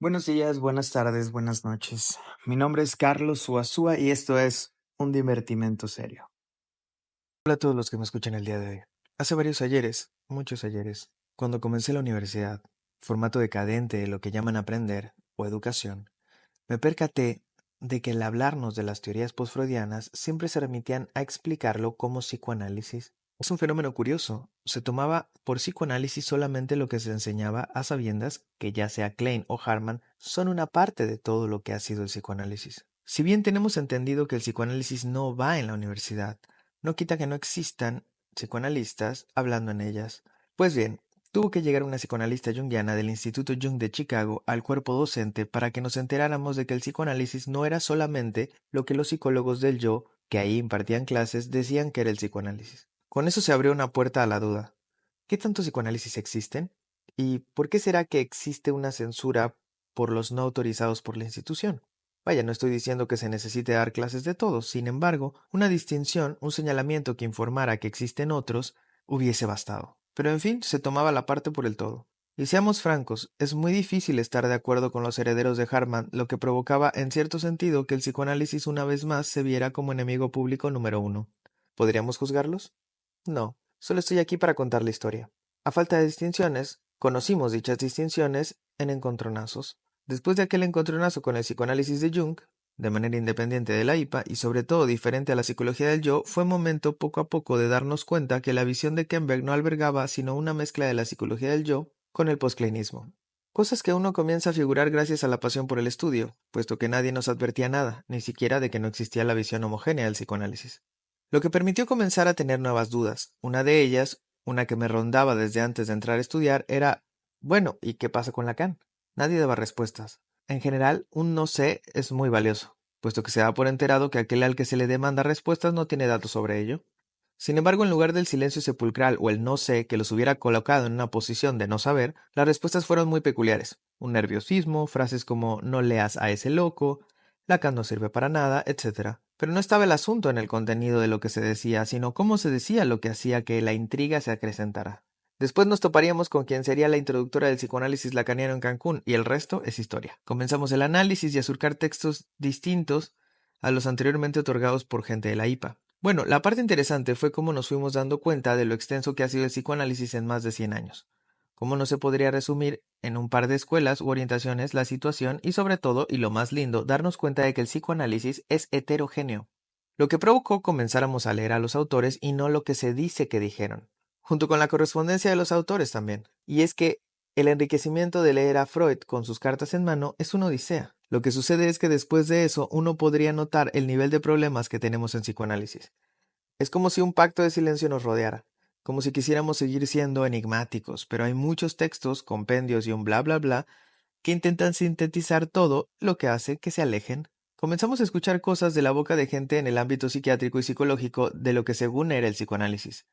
Buenos días, buenas tardes, buenas noches. Mi nombre es Carlos Suazúa y esto es Un Divertimento Serio. Hola a todos los que me escuchan el día de hoy. Hace varios ayeres, muchos ayeres, cuando comencé la universidad, formato decadente de lo que llaman aprender o educación, me percaté de que el hablarnos de las teorías postfreudianas siempre se remitían a explicarlo como psicoanálisis. Es un fenómeno curioso. Se tomaba por psicoanálisis solamente lo que se enseñaba a sabiendas que ya sea Klein o Hartmann son una parte de todo lo que ha sido el psicoanálisis. Si bien tenemos entendido que el psicoanálisis no va en la universidad, no quita que no existan psicoanalistas hablando en ellas. Pues bien, tuvo que llegar una psicoanalista junguiana del Instituto Jung de Chicago al cuerpo docente para que nos enteráramos de que el psicoanálisis no era solamente lo que los psicólogos del yo, que ahí impartían clases, decían que era el psicoanálisis. Con eso se abrió una puerta a la duda. ¿Qué tantos psicoanálisis existen? ¿Y por qué será que existe una censura por los no autorizados por la institución? Vaya, no estoy diciendo que se necesite dar clases de todos, sin embargo, una distinción, un señalamiento que informara que existen otros, hubiese bastado. Pero en fin, se tomaba la parte por el todo. Y seamos francos, es muy difícil estar de acuerdo con los herederos de Hartmann, lo que provocaba en cierto sentido que el psicoanálisis una vez más se viera como enemigo público número uno. ¿Podríamos juzgarlos? No, solo estoy aquí para contar la historia. A falta de distinciones, conocimos dichas distinciones en encontronazos. Después de aquel encontronazo con el psicoanálisis de Jung, de manera independiente de la IPA y sobre todo diferente a la psicología del yo, fue momento poco a poco de darnos cuenta que la visión de Kemberg no albergaba sino una mezcla de la psicología del yo con el postkleinismo. Cosas que uno comienza a figurar gracias a la pasión por el estudio, puesto que nadie nos advertía nada, ni siquiera de que no existía la visión homogénea del psicoanálisis. Lo que permitió comenzar a tener nuevas dudas. Una de ellas, una que me rondaba desde antes de entrar a estudiar, era, bueno, ¿y qué pasa con Lacan? Nadie daba respuestas. En general, un no sé es muy valioso, puesto que se da por enterado que aquel al que se le demanda respuestas no tiene datos sobre ello. Sin embargo, en lugar del silencio sepulcral o el no sé que los hubiera colocado en una posición de no saber, las respuestas fueron muy peculiares. Un nerviosismo, frases como no leas a ese loco, Lacan no sirve para nada, etc. Pero no estaba el asunto en el contenido de lo que se decía, sino cómo se decía lo que hacía que la intriga se acrecentara. Después nos toparíamos con quien sería la introductora del psicoanálisis lacaniano en Cancún, y el resto es historia. Comenzamos el análisis y a surcar textos distintos a los anteriormente otorgados por gente de la IPA. Bueno, la parte interesante fue cómo nos fuimos dando cuenta de lo extenso que ha sido el psicoanálisis en más de 100 años. Cómo no se podría resumir en un par de escuelas u orientaciones la situación y sobre todo, y lo más lindo, darnos cuenta de que el psicoanálisis es heterogéneo. Lo que provocó comenzáramos a leer a los autores y no lo que se dice que dijeron, junto con la correspondencia de los autores también. Y es que el enriquecimiento de leer a Freud con sus cartas en mano es una odisea. Lo que sucede es que después de eso uno podría notar el nivel de problemas que tenemos en psicoanálisis. Es como si un pacto de silencio nos rodeara, como si quisiéramos seguir siendo enigmáticos, pero hay muchos textos, compendios y un bla bla bla que intentan sintetizar todo lo que hace que se alejen. Comenzamos a escuchar cosas de la boca de gente en el ámbito psiquiátrico y psicológico de lo que según era el psicoanálisis.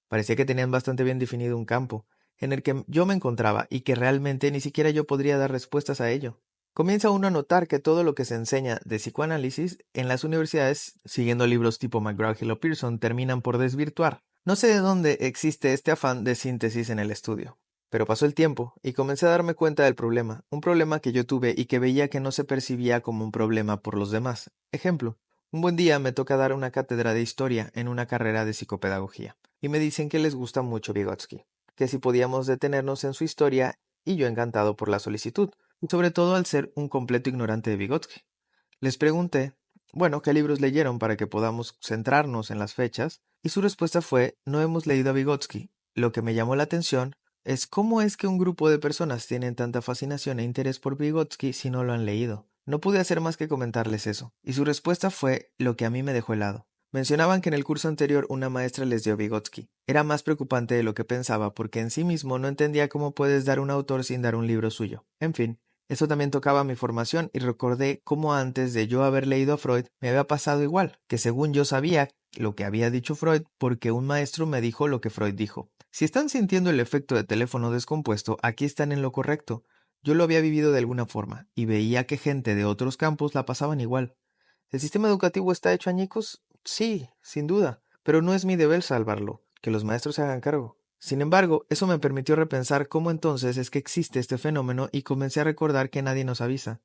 Parecía que tenían bastante bien definido un campo, en el que yo me encontraba y que realmente ni siquiera yo podría dar respuestas a ello. Comienza uno a notar que todo lo que se enseña de psicoanálisis en las universidades, siguiendo libros tipo McGraw-Hill o Pearson, terminan por desvirtuar. No sé de dónde existe este afán de síntesis en el estudio. Pero pasó el tiempo y comencé a darme cuenta del problema, un problema que yo tuve y que veía que no se percibía como un problema por los demás. Ejemplo, un buen día me toca dar una cátedra de historia en una carrera de psicopedagogía, y me dicen que les gusta mucho Vygotsky, que si podíamos detenernos en su historia, y yo encantado por la solicitud, y sobre todo al ser un completo ignorante de Vygotsky. Les pregunté, bueno, ¿qué libros leyeron para que podamos centrarnos en las fechas? Y su respuesta fue, no hemos leído a Vygotsky. Lo que me llamó la atención es cómo es que un grupo de personas tienen tanta fascinación e interés por Vygotsky si no lo han leído. No pude hacer más que comentarles eso, y su respuesta fue lo que a mí me dejó helado. Mencionaban que en el curso anterior una maestra les dio Vygotsky. Era más preocupante de lo que pensaba porque en sí mismo no entendía cómo puedes dar un autor sin dar un libro suyo. En fin, eso también tocaba mi formación y recordé cómo antes de yo haber leído a Freud me había pasado igual, que según yo sabía lo que había dicho Freud porque un maestro me dijo lo que Freud dijo. Si están sintiendo el efecto de teléfono descompuesto, aquí están en lo correcto. Yo lo había vivido de alguna forma y veía que gente de otros campos la pasaban igual. ¿El sistema educativo está hecho añicos? Sí, sin duda, pero no es mi deber salvarlo, que los maestros se hagan cargo. Sin embargo, eso me permitió repensar cómo entonces es que existe este fenómeno y comencé a recordar que nadie nos avisa.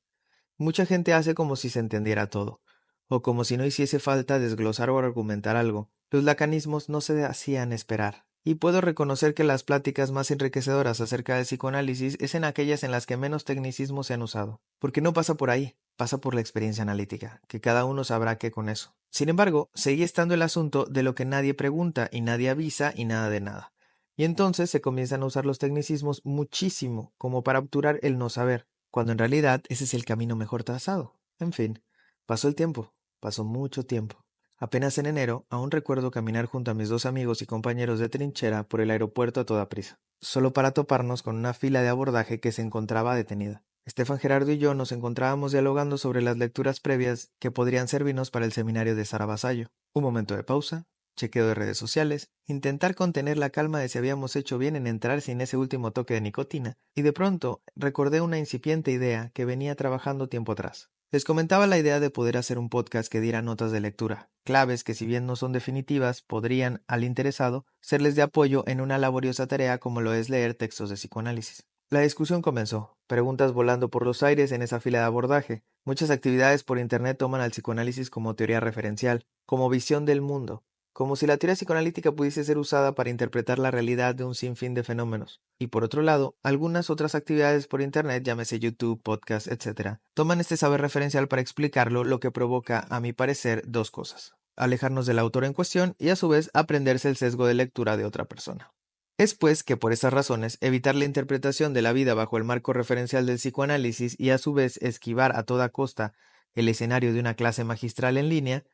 Mucha gente hace como si se entendiera todo, o como si no hiciese falta desglosar o argumentar algo. Los lacanismos no se hacían esperar. Y puedo reconocer que las pláticas más enriquecedoras acerca del psicoanálisis es en aquellas en las que menos tecnicismos se han usado, porque no pasa por ahí, pasa por la experiencia analítica, que cada uno sabrá qué con eso. Sin embargo, sigue estando el asunto de lo que nadie pregunta y nadie avisa y nada de nada. Y entonces se comienzan a usar los tecnicismos muchísimo como para obturar el no saber, cuando en realidad ese es el camino mejor trazado. En fin, pasó el tiempo, pasó mucho tiempo. Apenas en enero, aún recuerdo caminar junto a mis dos amigos y compañeros de trinchera por el aeropuerto a toda prisa, solo para toparnos con una fila de abordaje que se encontraba detenida. Estefan Gerardo y yo nos encontrábamos dialogando sobre las lecturas previas que podrían servirnos para el seminario de Sara Basallo. Un momento de pausa, chequeo de redes sociales, intentar contener la calma de si habíamos hecho bien en entrar sin ese último toque de nicotina, y de pronto recordé una incipiente idea que venía trabajando tiempo atrás. Les comentaba la idea de poder hacer un podcast que diera notas de lectura, claves que si bien no son definitivas, podrían, al interesado, serles de apoyo en una laboriosa tarea como lo es leer textos de psicoanálisis. La discusión comenzó, preguntas volando por los aires en esa fila de abordaje. Muchas actividades por internet toman al psicoanálisis como teoría referencial, como visión del mundo, como si la teoría psicoanalítica pudiese ser usada para interpretar la realidad de un sinfín de fenómenos. Y por otro lado, algunas otras actividades por Internet, llámese YouTube, podcast, etc., toman este saber referencial para explicarlo, lo que provoca, a mi parecer, dos cosas: alejarnos del autor en cuestión y a su vez aprenderse el sesgo de lectura de otra persona. Es pues que por esas razones, evitar la interpretación de la vida bajo el marco referencial del psicoanálisis y a su vez esquivar a toda costa el escenario de una clase magistral en línea,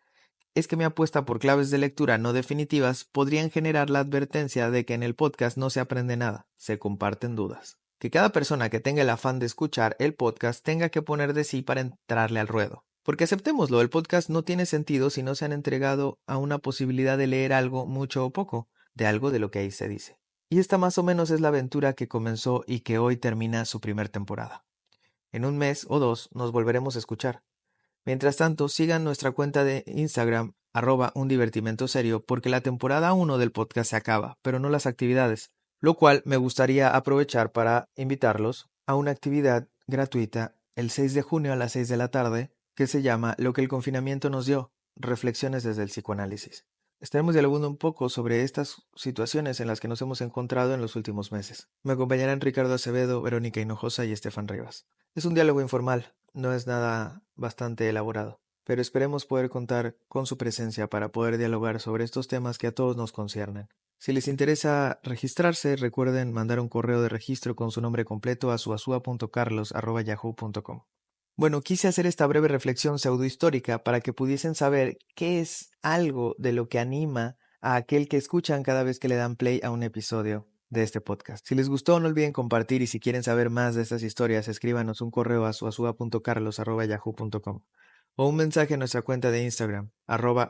es que mi apuesta por claves de lectura no definitivas podrían generar la advertencia de que en el podcast no se aprende nada, se comparten dudas. Que cada persona que tenga el afán de escuchar el podcast tenga que poner de sí para entrarle al ruedo. Porque aceptémoslo, el podcast no tiene sentido si no se han entregado a una posibilidad de leer algo, mucho o poco, de algo de lo que ahí se dice. Y esta más o menos es la aventura que comenzó y que hoy termina su primer temporada. En un mes o dos nos volveremos a escuchar. Mientras tanto, sigan nuestra cuenta de Instagram, @undivertimentoserio, porque la temporada 1 del podcast se acaba, pero no las actividades, lo cual me gustaría aprovechar para invitarlos a una actividad gratuita el 6 de junio a las 6 de la tarde, que se llama Lo que el confinamiento nos dio, reflexiones desde el psicoanálisis. Estaremos dialogando un poco sobre estas situaciones en las que nos hemos encontrado en los últimos meses. Me acompañarán Ricardo Acevedo, Verónica Hinojosa y Estefan Rivas. Es un diálogo informal, no es nada bastante elaborado, pero esperemos poder contar con su presencia para poder dialogar sobre estos temas que a todos nos conciernen. Si les interesa registrarse, recuerden mandar un correo de registro con su nombre completo a suazua.carlos@yahoo.com. Bueno, quise hacer esta breve reflexión pseudohistórica para que pudiesen saber qué es algo de lo que anima a aquel que escuchan cada vez que le dan play a un episodio de este podcast. Si les gustó, no olviden compartir, y si quieren saber más de estas historias, escríbanos un correo a suazua.carlos@yahoo.com o un mensaje a nuestra cuenta de Instagram,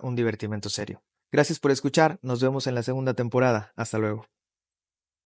@undivertimentoserio. Gracias por escuchar, nos vemos en la segunda temporada. Hasta luego.